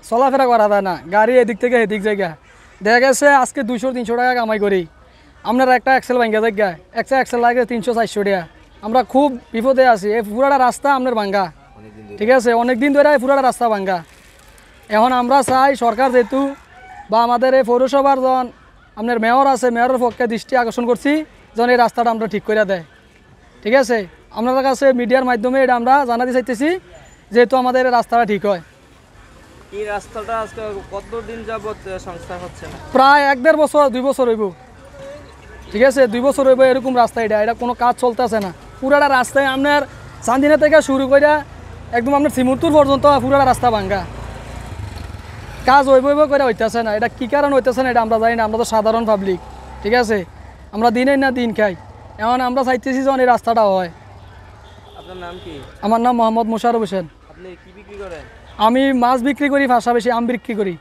চলাফেরা করা যায় না, গাড়ি এদিক থেকে এদিক জায়গা। দেখা গেছে আজকে 200-300 টাকা কামাই করি, আপনারা একটা এক্সেল ভাঙ্গা জায়গা, একটা এক্সেল লাগে 300-400 টাকা। আমরা খুব বিপদে আছি, এই পুরাটা রাস্তা আপনার ভাঙ্গা, ঠিক আছে, অনেক দিন ধরে এই পুরাটা রাস্তা ভাঙ্গা। এখন আমরা চাই সরকার যেহেতু বা আমাদের এই পৌরসভার যখন আপনার মেয়র আছে, মেয়রের পক্ষে দৃষ্টি আকর্ষণ করছি যেন এই রাস্তাটা আমরা ঠিক করে দেয়, ঠিক আছে। আপনাদের কাছে মিডিয়ার মাধ্যমে এটা আমরা জানাতে চাইতেছি যেহেতু আমাদের এই রাস্তাটা ঠিক হয়। এই রাস্তাটা আজকে কতদিন যাবত সংস্কার হচ্ছে না? প্রায় 1-1.5 বছর 2 বছর হইব, ঠিক আছে, 2 বছর হইব এরকম রাস্তা। এটা কোনো কাজ চলতেছে না। পুরাটা রাস্তায় আপনার চান্দিনা থেকে শুরু করে একদম আপনার শ্রীমূর্তুর পর্যন্ত পুরাটা রাস্তা ভাঙ্গা, কাজ হইব করে হইতেছে না। এটা কী কারণ হইতেছে না এটা আমরা জানি না, আমরা তো সাধারণ পাবলিক, ঠিক আছে, আমরা দিনের না দিন খাই। এখন আমরা চাইতেছি যখন এই রাস্তাটা হয়। আপনার নাম কি? আমার নাম মোহাম্মদ মোশাররফ হোসেন। আপনি কি বিক্রি করেন? আমি মাছ বিক্রি করি, পাশাপাশি আম বিক্রি করি।